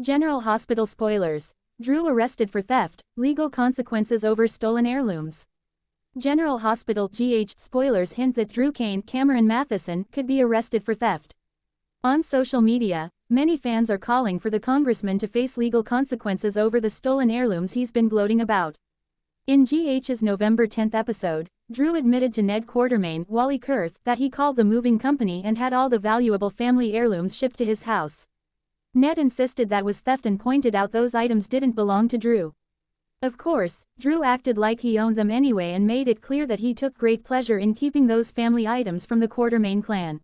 General Hospital spoilers. Drew arrested for theft, legal consequences over stolen heirlooms. General Hospital GH spoilers hint that Drew Cameron Matheson could be arrested for theft. On social media, many fans are calling for the congressman to face legal consequences over the stolen heirlooms he's been gloating about. In GH's November 10 episode, Drew admitted to Ned Quartermaine, Wally Kurth, that he called the moving company and had all the valuable family heirlooms shipped to his house. Ned insisted that was theft and pointed out those items didn't belong to Drew. Of course, Drew acted like he owned them anyway and made it clear that he took great pleasure in keeping those family items from the Quartermaine clan.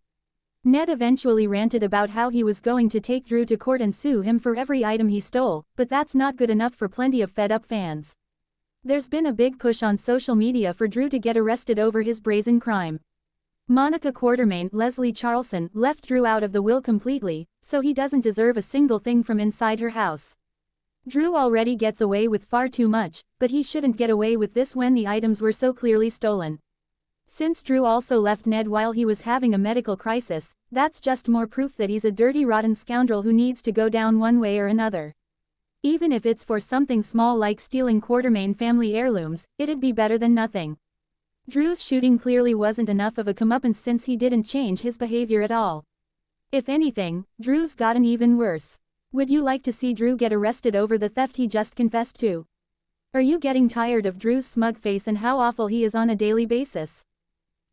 Ned eventually ranted about how he was going to take Drew to court and sue him for every item he stole, but that's not good enough for plenty of fed-up fans. There's been a big push on social media for Drew to get arrested over his brazen crime. Monica Quartermaine, Leslie Charlson, left Drew out of the will completely, so he doesn't deserve a single thing from inside her house. Drew already gets away with far too much, but he shouldn't get away with this when the items were so clearly stolen. Since Drew also left Ned while he was having a medical crisis, that's just more proof that he's a dirty rotten scoundrel who needs to go down one way or another. Even if it's for something small like stealing Quartermaine family heirlooms, it'd be better than nothing. Drew's shooting clearly wasn't enough of a comeuppance since he didn't change his behavior at all. If anything, Drew's gotten even worse. Would you like to see Drew get arrested over the theft he just confessed to? Are you getting tired of Drew's smug face and how awful he is on a daily basis?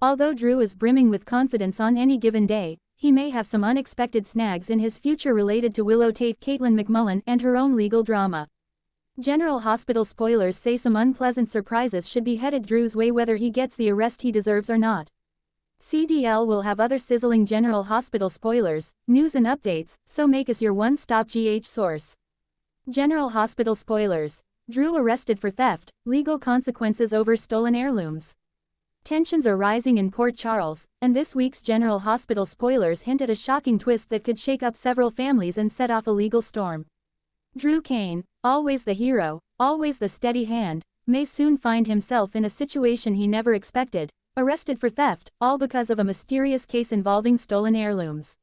Although Drew is brimming with confidence on any given day, he may have some unexpected snags in his future related to Willow Tate, Caitlin McMullen, and her own legal drama. General Hospital spoilers say some unpleasant surprises should be headed Drew's way whether he gets the arrest he deserves or not. CDL will have other sizzling General Hospital spoilers, news and updates, so make us your one-stop GH source. General Hospital spoilers. Drew arrested for theft, legal consequences over stolen heirlooms. Tensions are rising in Port Charles, and this week's General Hospital spoilers hint at a shocking twist that could shake up several families and set off a legal storm. Drew Cain, always the hero, always the steady hand, may soon find himself in a situation he never expected, arrested for theft, all because of a mysterious case involving stolen heirlooms.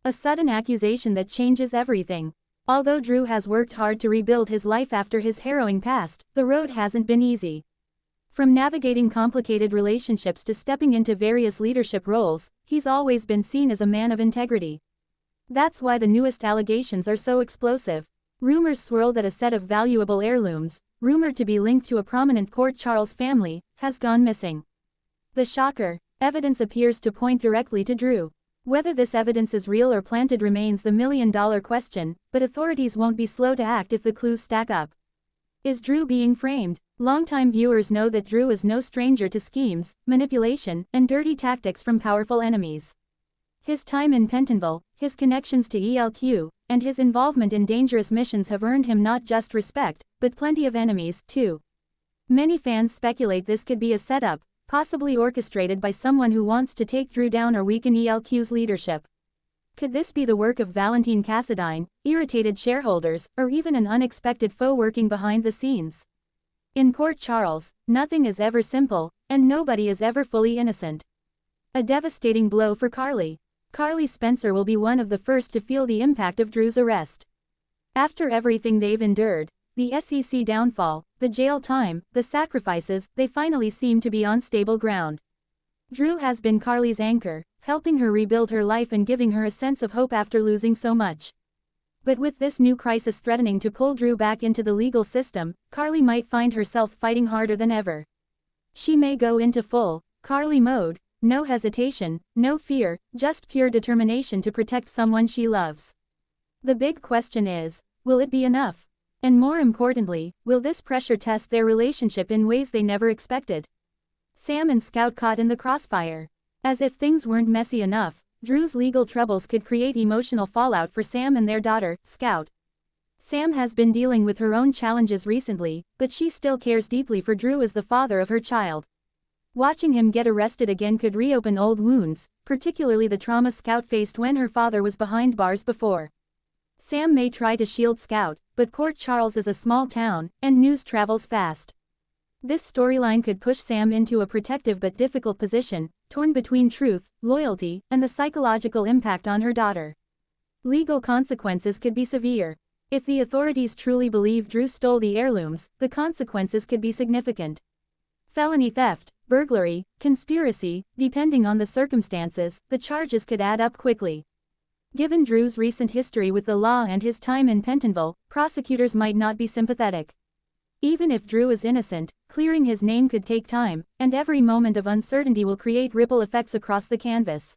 A sudden accusation that changes everything. Although Drew has worked hard to rebuild his life after his harrowing past, the road hasn't been easy. From navigating complicated relationships to stepping into various leadership roles, he's always been seen as a man of integrity. That's why the newest allegations are so explosive. Rumors swirl that a set of valuable heirlooms, rumored to be linked to a prominent Port Charles family, has gone missing. The shocker, evidence appears to point directly to Drew. Whether this evidence is real or planted remains the million-dollar question, but authorities won't be slow to act if the clues stack up. Is Drew being framed? Longtime viewers know that Drew is no stranger to schemes, manipulation, and dirty tactics from powerful enemies. His time in Pentonville, his connections to ELQ, and his involvement in dangerous missions have earned him not just respect, but plenty of enemies, too. Many fans speculate this could be a setup, possibly orchestrated by someone who wants to take Drew down or weaken ELQ's leadership. Could this be the work of Valentine Cassadine, irritated shareholders, or even an unexpected foe working behind the scenes? In Port Charles, nothing is ever simple, and nobody is ever fully innocent. A devastating blow for Carly. Carly Spencer will be one of the first to feel the impact of Drew's arrest. After everything they've endured, the SEC downfall, the jail time, the sacrifices, they finally seem to be on stable ground. Drew has been Carly's anchor, helping her rebuild her life and giving her a sense of hope after losing so much. But with this new crisis threatening to pull Drew back into the legal system, Carly might find herself fighting harder than ever. She may go into full Carly mode. No hesitation, no fear, just pure determination to protect someone she loves. The big question is, will it be enough? And more importantly, will this pressure test their relationship in ways they never expected? Sam and Scout caught in the crossfire. As if things weren't messy enough, Drew's legal troubles could create emotional fallout for Sam and their daughter, Scout. Sam has been dealing with her own challenges recently, but she still cares deeply for Drew as the father of her child. Watching him get arrested again could reopen old wounds, particularly the trauma Scout faced when her father was behind bars before. Sam may try to shield Scout, but Port Charles is a small town, and news travels fast. This storyline could push Sam into a protective but difficult position, torn between truth, loyalty, and the psychological impact on her daughter. Legal consequences could be severe. If the authorities truly believe Drew stole the heirlooms, the consequences could be significant. Felony theft, burglary, conspiracy, depending on the circumstances, the charges could add up quickly. Given Drew's recent history with the law and his time in Pentonville, prosecutors might not be sympathetic. Even if Drew is innocent, clearing his name could take time, and every moment of uncertainty will create ripple effects across the canvas.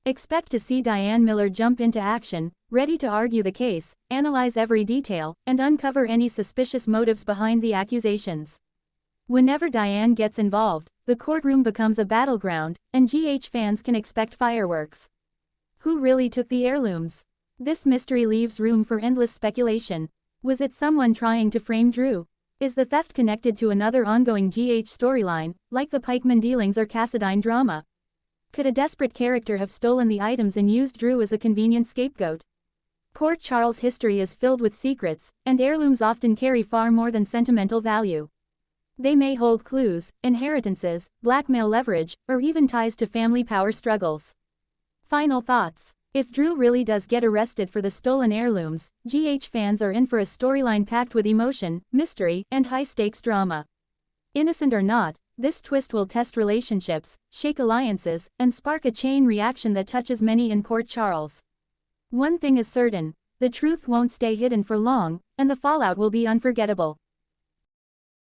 Expect to see Diane Miller jump into action, ready to argue the case, analyze every detail, and uncover any suspicious motives behind the accusations. Whenever Diane gets involved, the courtroom becomes a battleground, and GH fans can expect fireworks. Who really took the heirlooms? This mystery leaves room for endless speculation. Was it someone trying to frame Drew? Is the theft connected to another ongoing GH storyline, like the Pikeman dealings or Cassadine drama? Could a desperate character have stolen the items and used Drew as a convenient scapegoat? Port Charles' history is filled with secrets, and heirlooms often carry far more than sentimental value. They may hold clues, inheritances, blackmail leverage, or even ties to family power struggles. Final thoughts. If Drew really does get arrested for the stolen heirlooms, GH fans are in for a storyline packed with emotion, mystery, and high-stakes drama. Innocent or not, this twist will test relationships, shake alliances, and spark a chain reaction that touches many in Port Charles. One thing is certain, the truth won't stay hidden for long, and the fallout will be unforgettable.